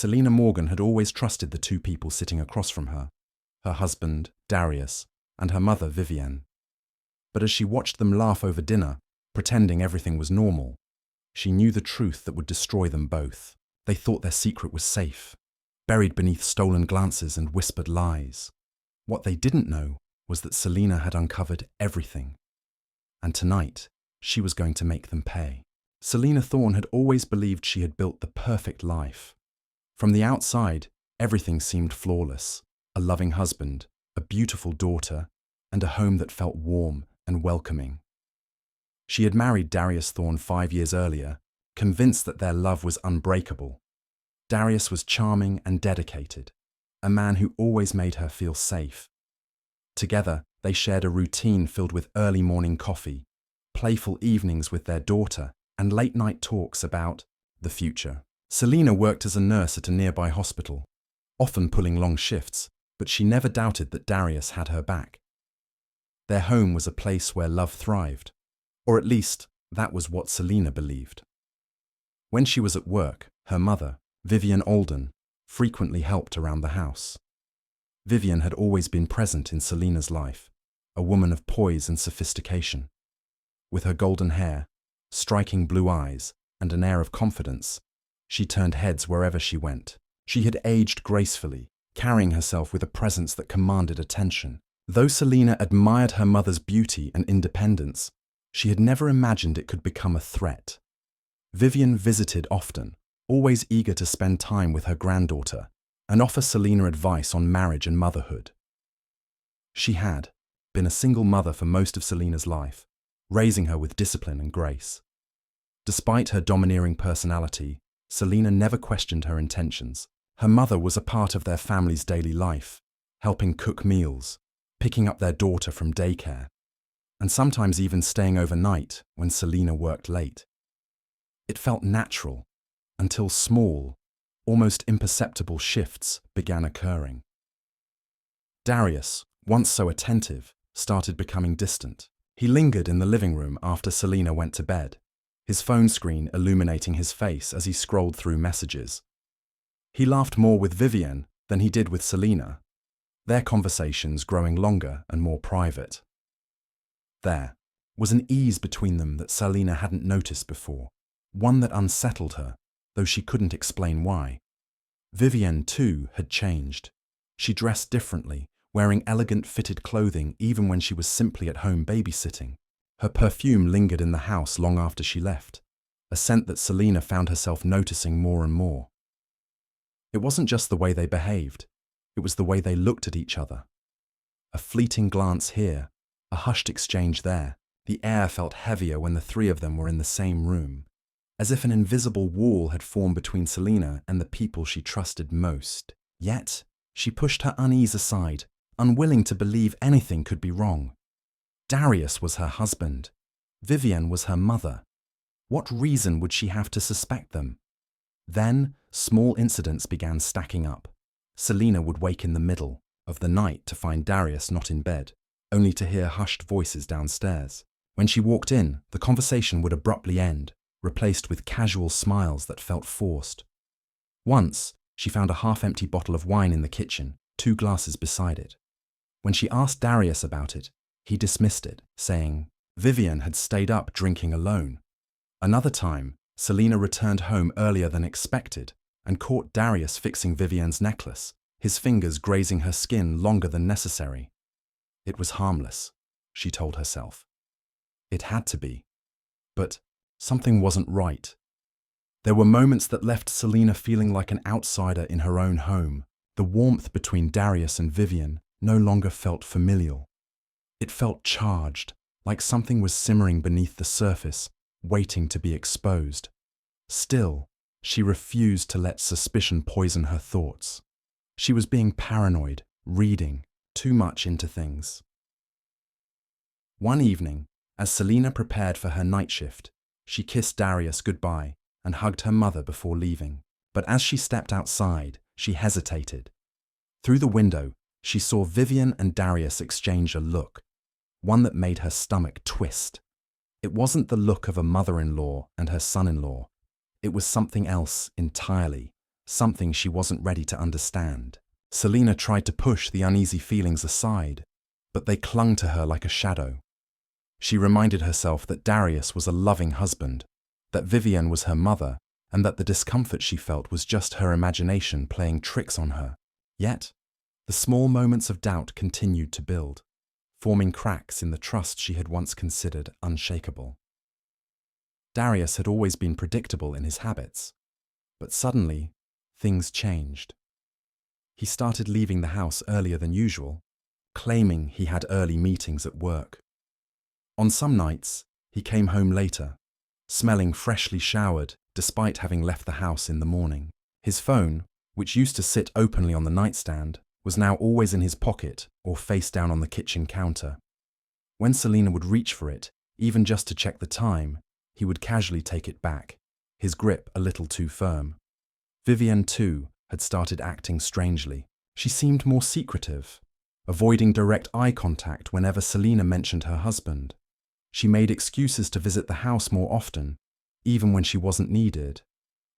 Celina Morgan had always trusted the two people sitting across from her husband, Darius, and her mother, Vivienne. But as she watched them laugh over dinner, pretending everything was normal, she knew the truth that would destroy them both. They thought their secret was safe, buried beneath stolen glances and whispered lies. What they didn't know was that Celina had uncovered everything. And tonight, she was going to make them pay. Celina Thorne had always believed she had built the perfect life. From the outside, everything seemed flawless. A loving husband, a beautiful daughter, and a home that felt warm and welcoming. She had married Darius Thorne 5 years earlier, convinced that their love was unbreakable. Darius was charming and dedicated, a man who always made her feel safe. Together, they shared a routine filled with early morning coffee, playful evenings with their daughter, and late-night talks about the future. Celina worked as a nurse at a nearby hospital, often pulling long shifts, but she never doubted that Darius had her back. Their home was a place where love thrived, or at least that was what Celina believed. When she was at work, her mother, Vivienne Alden, frequently helped around the house. Vivienne had always been present in Celina's life, a woman of poise and sophistication. With her golden hair, striking blue eyes, and an air of confidence, she turned heads wherever she went. She had aged gracefully, carrying herself with a presence that commanded attention. Though Celina admired her mother's beauty and independence, she had never imagined it could become a threat. Vivienne visited often, always eager to spend time with her granddaughter and offer Celina advice on marriage and motherhood. She had been a single mother for most of Celina's life, raising her with discipline and grace. Despite her domineering personality, Celina never questioned her intentions. Her mother was a part of their family's daily life, helping cook meals, picking up their daughter from daycare, and sometimes even staying overnight when Celina worked late. It felt natural until small, almost imperceptible shifts began occurring. Darius, once so attentive, started becoming distant. He lingered in the living room after Celina went to bed, his phone screen illuminating his face as he scrolled through messages. He laughed more with Vivienne than he did with Celina, their conversations growing longer and more private. There was an ease between them that Celina hadn't noticed before, one that unsettled her, though she couldn't explain why. Vivienne, too, had changed. She dressed differently, wearing elegant fitted clothing even when she was simply at home babysitting. Her perfume lingered in the house long after she left, a scent that Celina found herself noticing more and more. It wasn't just the way they behaved, it was the way they looked at each other. A fleeting glance here, a hushed exchange there. The air felt heavier when the three of them were in the same room, as if an invisible wall had formed between Celina and the people she trusted most. Yet, she pushed her unease aside, unwilling to believe anything could be wrong. Darius was her husband. Vivienne was her mother. What reason would she have to suspect them? Then, small incidents began stacking up. Celina would wake in the middle of the night to find Darius not in bed, only to hear hushed voices downstairs. When she walked in, the conversation would abruptly end, replaced with casual smiles that felt forced. Once, she found a half-empty bottle of wine in the kitchen, 2 glasses beside it. When she asked Darius about it, he dismissed it, saying Vivienne had stayed up drinking alone. Another time, Celina returned home earlier than expected and caught Darius fixing Vivienne's necklace, his fingers grazing her skin longer than necessary. It was harmless, she told herself. It had to be. But something wasn't right. There were moments that left Celina feeling like an outsider in her own home. The warmth between Darius and Vivienne no longer felt familial. It felt charged, like something was simmering beneath the surface, waiting to be exposed. Still, she refused to let suspicion poison her thoughts. She was being paranoid, reading too much into things. One evening, as Celina prepared for her night shift, she kissed Darius goodbye and hugged her mother before leaving. But as she stepped outside, she hesitated. Through the window, she saw Vivienne and Darius exchange a look, one that made her stomach twist. It wasn't the look of a mother-in-law and her son-in-law. It was something else entirely, something she wasn't ready to understand. Celina tried to push the uneasy feelings aside, but they clung to her like a shadow. She reminded herself that Darius was a loving husband, that Vivienne was her mother, and that the discomfort she felt was just her imagination playing tricks on her. Yet, the small moments of doubt continued to build, forming cracks in the trust she had once considered unshakable. Darius had always been predictable in his habits, but suddenly, things changed. He started leaving the house earlier than usual, claiming he had early meetings at work. On some nights, he came home later, smelling freshly showered despite having left the house in the morning. His phone, which used to sit openly on the nightstand, was now always in his pocket or face down on the kitchen counter. When Celina would reach for it, even just to check the time, he would casually take it back, his grip a little too firm. Vivienne, too, had started acting strangely. She seemed more secretive, avoiding direct eye contact whenever Celina mentioned her husband. She made excuses to visit the house more often, even when she wasn't needed.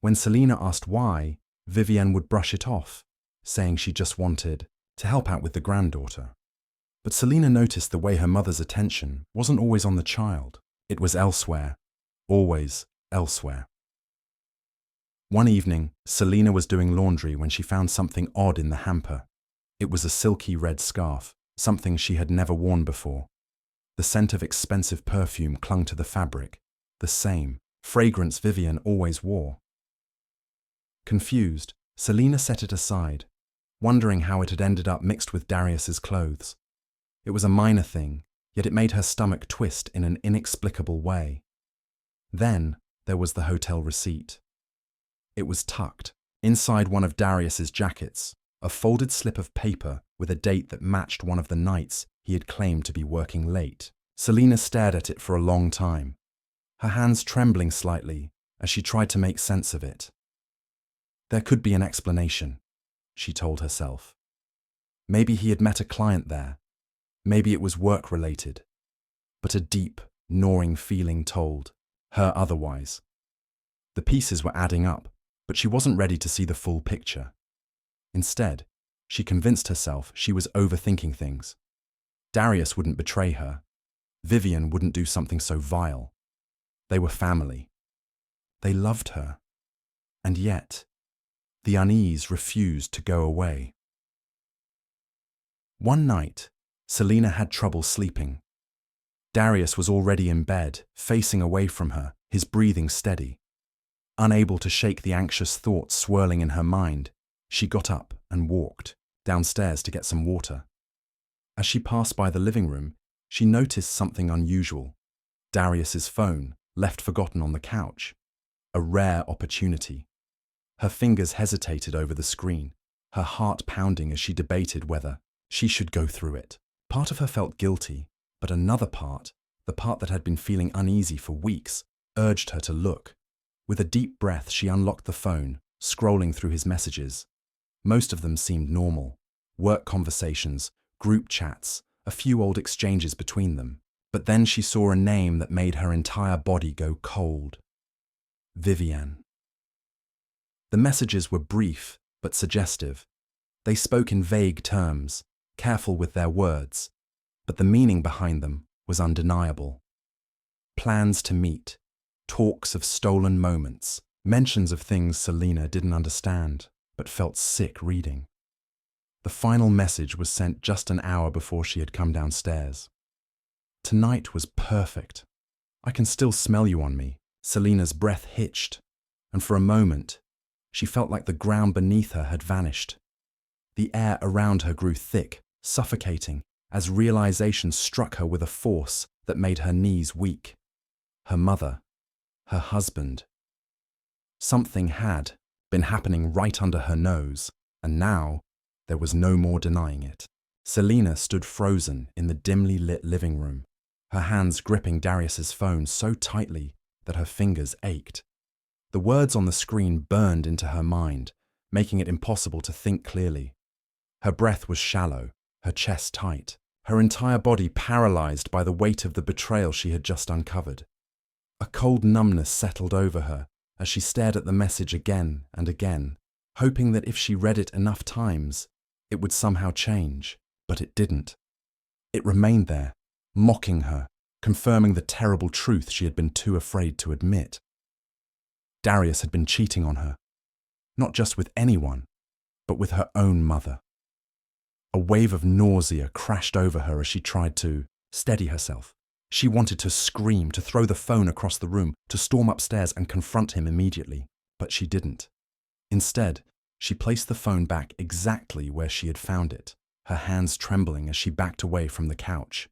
When Celina asked why, Vivienne would brush it off, saying she just wanted to help out with the granddaughter. But Celina noticed the way her mother's attention wasn't always on the child. It was elsewhere, always elsewhere. One evening, Celina was doing laundry when she found something odd in the hamper. It was a silky red scarf, something she had never worn before. The scent of expensive perfume clung to the fabric, the same fragrance Vivienne always wore. Confused, Celina set it aside, wondering how it had ended up mixed with Darius's clothes. It was a minor thing, yet it made her stomach twist in an inexplicable way. Then there was the hotel receipt. It was tucked inside one of Darius's jackets, a folded slip of paper with a date that matched one of the nights he had claimed to be working late. Celina stared at it for a long time, her hands trembling slightly as she tried to make sense of it. There could be an explanation, she told herself. Maybe he had met a client there. Maybe it was work-related. But a deep, gnawing feeling told her otherwise. The pieces were adding up, but she wasn't ready to see the full picture. Instead, she convinced herself she was overthinking things. Darius wouldn't betray her. Vivienne wouldn't do something so vile. They were family. They loved her. And yet, the unease refused to go away. One night, Celina had trouble sleeping. Darius was already in bed, facing away from her, his breathing steady. Unable to shake the anxious thoughts swirling in her mind, she got up and walked downstairs to get some water. As she passed by the living room, she noticed something unusual. Darius's phone, left forgotten on the couch. A rare opportunity. Her fingers hesitated over the screen, her heart pounding as she debated whether she should go through it. Part of her felt guilty, but another part, the part that had been feeling uneasy for weeks, urged her to look. With a deep breath, she unlocked the phone, scrolling through his messages. Most of them seemed normal. Work conversations, group chats, a few old exchanges between them. But then she saw a name that made her entire body go cold. Vivienne. The messages were brief, but suggestive. They spoke in vague terms, careful with their words, but the meaning behind them was undeniable. Plans to meet, talks of stolen moments, mentions of things Celina didn't understand, but felt sick reading. The final message was sent just an hour before she had come downstairs. Tonight was perfect. I can still smell you on me. Celina's breath hitched, and for a moment, she felt like the ground beneath her had vanished. The air around her grew thick, suffocating, as realization struck her with a force that made her knees weak. Her mother, her husband. Something had been happening right under her nose, and now there was no more denying it. Celina stood frozen in the dimly lit living room, her hands gripping Darius's phone so tightly that her fingers ached. The words on the screen burned into her mind, making it impossible to think clearly. Her breath was shallow, her chest tight, her entire body paralyzed by the weight of the betrayal she had just uncovered. A cold numbness settled over her as she stared at the message again and again, hoping that if she read it enough times, it would somehow change, but it didn't. It remained there, mocking her, confirming the terrible truth she had been too afraid to admit. Darius had been cheating on her, not just with anyone, but with her own mother. A wave of nausea crashed over her as she tried to steady herself. She wanted to scream, to throw the phone across the room, to storm upstairs and confront him immediately, but she didn't. Instead, she placed the phone back exactly where she had found it, her hands trembling as she backed away from the couch.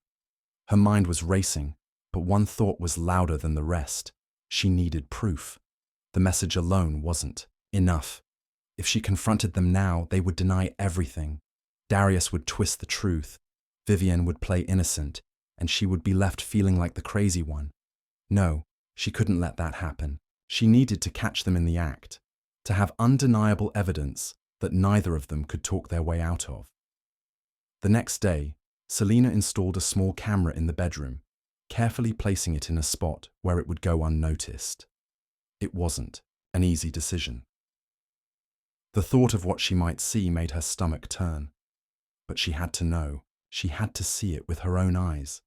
Her mind was racing, but one thought was louder than the rest. She needed proof. The message alone wasn't enough. If she confronted them now, they would deny everything. Darius would twist the truth. Vivienne would play innocent, and she would be left feeling like the crazy one. No, she couldn't let that happen. She needed to catch them in the act, to have undeniable evidence that neither of them could talk their way out of. The next day, Celina installed a small camera in the bedroom, carefully placing it in a spot where it would go unnoticed. It wasn't an easy decision. The thought of what she might see made her stomach turn. But she had to know. She had to see it with her own eyes.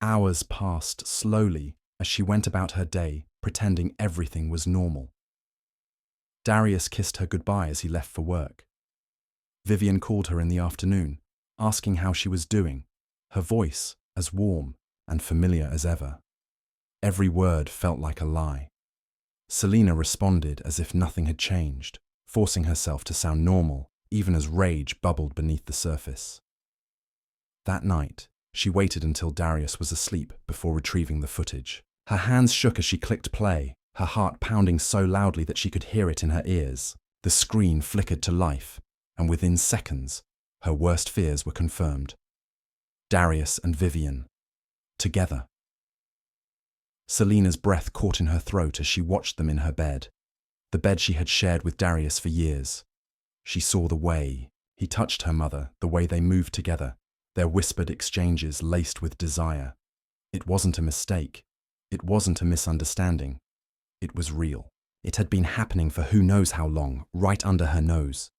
Hours passed slowly as she went about her day, pretending everything was normal. Darius kissed her goodbye as he left for work. Vivienne called her in the afternoon, asking how she was doing, her voice as warm and familiar as ever. Every word felt like a lie. Celina responded as if nothing had changed, forcing herself to sound normal, even as rage bubbled beneath the surface. That night, she waited until Darius was asleep before retrieving the footage. Her hands shook as she clicked play, her heart pounding so loudly that she could hear it in her ears. The screen flickered to life, and within seconds, her worst fears were confirmed. Darius and Vivienne, together. Celina's breath caught in her throat as she watched them in her bed, the bed she had shared with Darius for years. She saw the way he touched her mother, the way they moved together, their whispered exchanges laced with desire. It wasn't a mistake. It wasn't a misunderstanding. It was real. It had been happening for who knows how long, right under her nose.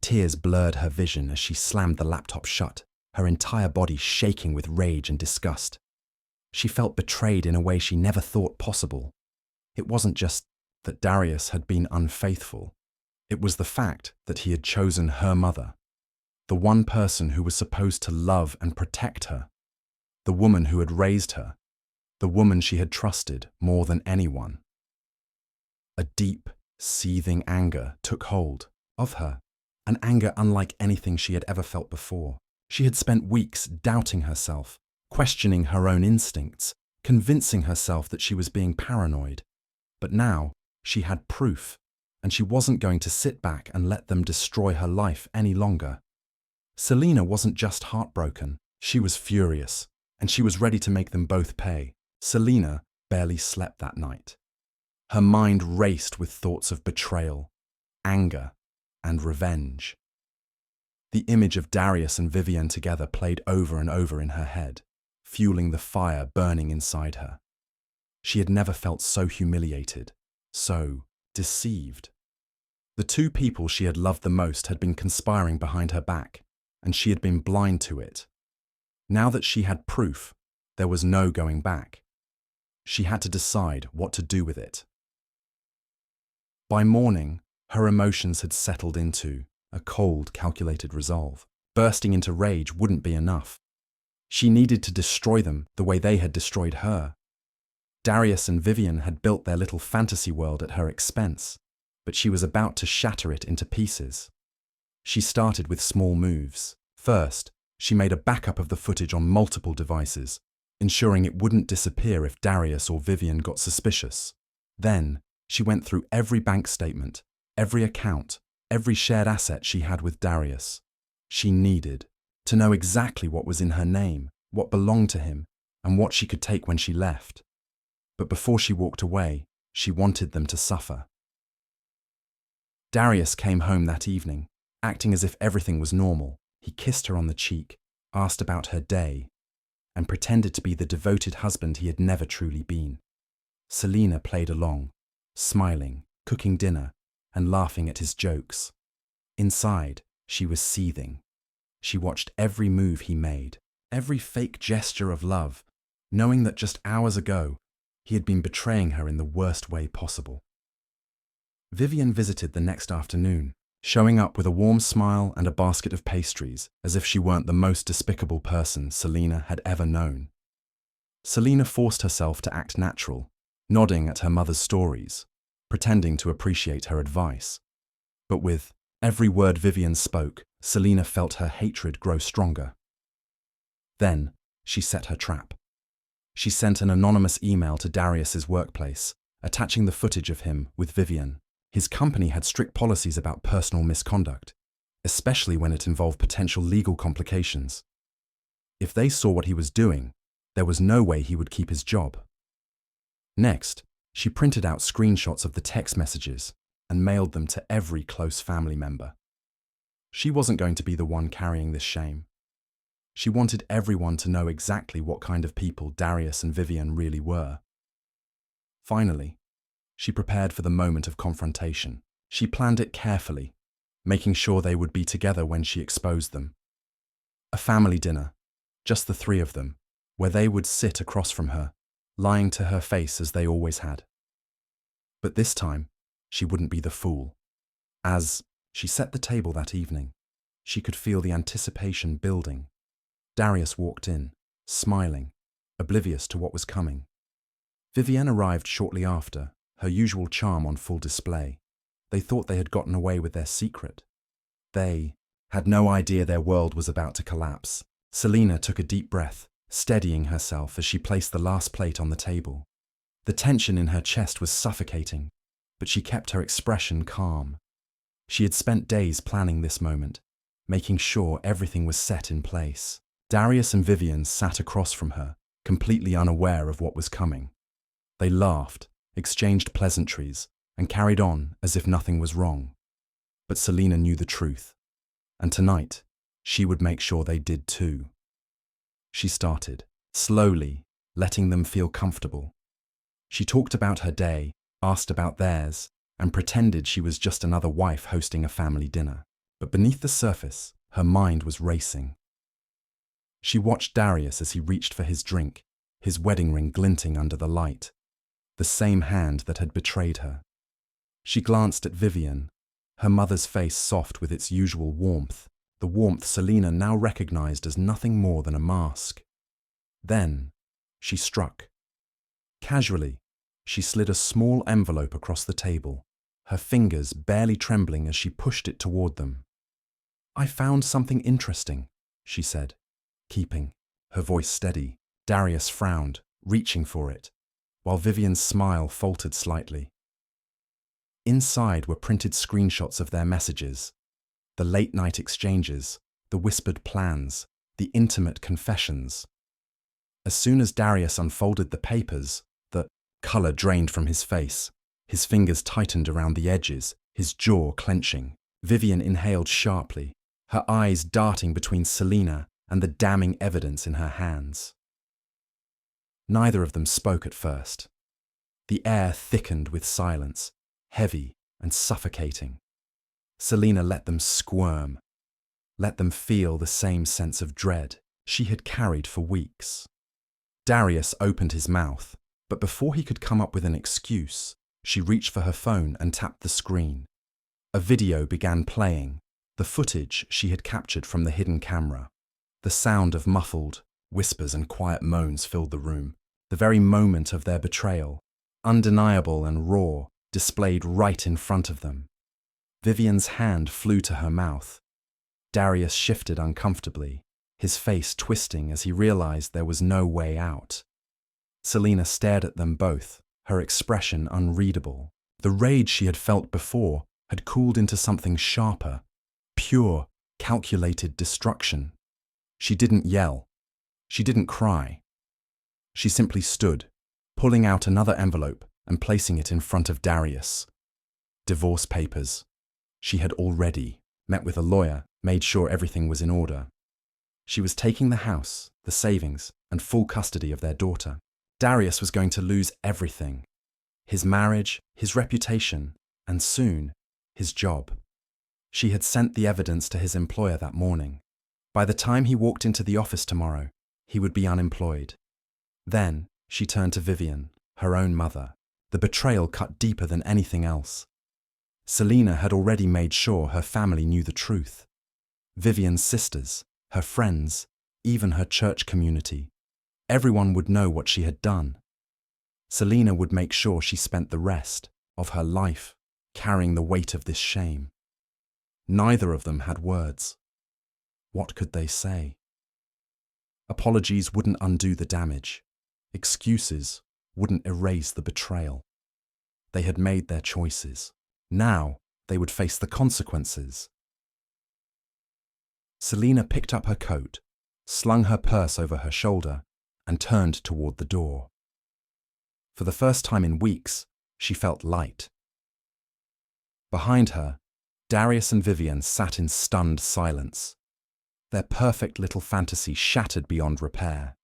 Tears blurred her vision as she slammed the laptop shut, her entire body shaking with rage and disgust. She felt betrayed in a way she never thought possible. It wasn't just that Darius had been unfaithful. It was the fact that he had chosen her mother, the one person who was supposed to love and protect her, the woman who had raised her, the woman she had trusted more than anyone. A deep, seething anger took hold of her, an anger unlike anything she had ever felt before. She had spent weeks doubting herself, questioning her own instincts, convincing herself that she was being paranoid. But now she had proof, and she wasn't going to sit back and let them destroy her life any longer. Celina wasn't just heartbroken, she was furious, and she was ready to make them both pay. Celina barely slept that night. Her mind raced with thoughts of betrayal, anger, and revenge. The image of Darius and Vivienne together played over and over in her head, fueling the fire burning inside her. She had never felt so humiliated, so deceived. The two people she had loved the most had been conspiring behind her back, and she had been blind to it. Now that she had proof, there was no going back. She had to decide what to do with it. By morning, her emotions had settled into a cold, calculated resolve. Bursting into rage wouldn't be enough. She needed to destroy them the way they had destroyed her. Darius and Vivienne had built their little fantasy world at her expense, but she was about to shatter it into pieces. She started with small moves. First, she made a backup of the footage on multiple devices, ensuring it wouldn't disappear if Darius or Vivienne got suspicious. Then, she went through every bank statement, every account, every shared asset she had with Darius. She needed to know exactly what was in her name, what belonged to him, and what she could take when she left. But before she walked away, she wanted them to suffer. Darius came home that evening, acting as if everything was normal. He kissed her on the cheek, asked about her day, and pretended to be the devoted husband he had never truly been. Celina played along, smiling, cooking dinner, and laughing at his jokes. Inside, she was seething. She watched every move he made, every fake gesture of love, knowing that just hours ago, he had been betraying her in the worst way possible. Vivienne visited the next afternoon, showing up with a warm smile and a basket of pastries, as if she weren't the most despicable person Celina had ever known. Celina forced herself to act natural, nodding at her mother's stories, pretending to appreciate her advice. But with every word Vivienne spoke, Celina felt her hatred grow stronger. Then, she set her trap. She sent an anonymous email to Darius's workplace, attaching the footage of him with Vivienne. His company had strict policies about personal misconduct, especially when it involved potential legal complications. If they saw what he was doing, there was no way he would keep his job. Next, she printed out screenshots of the text messages and mailed them to every close family member. She wasn't going to be the one carrying this shame. She wanted everyone to know exactly what kind of people Darius and Vivienne really were. Finally, she prepared for the moment of confrontation. She planned it carefully, making sure they would be together when she exposed them. A family dinner, just the three of them, where they would sit across from her, lying to her face as they always had. But this time, she wouldn't be the fool. As she set the table that evening, she could feel the anticipation building. Darius walked in, smiling, oblivious to what was coming. Vivienne arrived shortly after, her usual charm on full display. They thought they had gotten away with their secret. They had no idea their world was about to collapse. Celina took a deep breath, steadying herself as she placed the last plate on the table. The tension in her chest was suffocating, but she kept her expression calm. She had spent days planning this moment, making sure everything was set in place. Darius and Vivienne sat across from her, completely unaware of what was coming. They laughed, exchanged pleasantries, and carried on as if nothing was wrong. But Celina knew the truth, and tonight, she would make sure they did too. She started, slowly, letting them feel comfortable. She talked about her day, asked about theirs, and pretended she was just another wife hosting a family dinner. But beneath the surface, her mind was racing. She watched Darius as he reached for his drink, his wedding ring glinting under the light, the same hand that had betrayed her. She glanced at Vivienne, her mother's face soft with its usual warmth, the warmth Celina now recognized as nothing more than a mask. Then, she struck. Casually, she slid a small envelope across the table, her fingers barely trembling as she pushed it toward them. "I found something interesting," she said, keeping her voice steady. Darius frowned, reaching for it, while Vivienne's smile faltered slightly. Inside were printed screenshots of their messages, the late-night exchanges, the whispered plans, the intimate confessions. As soon as Darius unfolded the papers, the color drained from his face. His fingers tightened around the edges, his jaw clenching. Vivienne inhaled sharply, her eyes darting between Celina and the damning evidence in her hands. Neither of them spoke at first. The air thickened with silence, heavy and suffocating. Celina let them squirm, let them feel the same sense of dread she had carried for weeks. Darius opened his mouth, but before he could come up with an excuse, she reached for her phone and tapped the screen. A video began playing, the footage she had captured from the hidden camera. The sound of muffled whispers and quiet moans filled the room, the very moment of their betrayal, undeniable and raw, displayed right in front of them. Vivienne's hand flew to her mouth. Darius shifted uncomfortably, his face twisting as he realized there was no way out. Celina stared at them both, her expression unreadable. The rage she had felt before had cooled into something sharper, pure, calculated destruction. She didn't yell. She didn't cry. She simply stood, pulling out another envelope and placing it in front of Darius. Divorce papers. She had already met with a lawyer, made sure everything was in order. She was taking the house, the savings, and full custody of their daughter. Darius was going to lose everything. His marriage, his reputation, and soon, his job. She had sent the evidence to his employer that morning. By the time he walked into the office tomorrow, he would be unemployed. Then, she turned to Vivienne, her own mother. The betrayal cut deeper than anything else. Celina had already made sure her family knew the truth. Vivienne's sisters, her friends, even her church community. Everyone would know what she had done. Celina would make sure she spent the rest of her life carrying the weight of this shame. Neither of them had words. What could they say? Apologies wouldn't undo the damage. Excuses wouldn't erase the betrayal. They had made their choices. Now they would face the consequences. Celina picked up her coat, slung her purse over her shoulder, and turned toward the door. For the first time in weeks, she felt light. Behind her, Darius and Vivienne sat in stunned silence, their perfect little fantasy shattered beyond repair.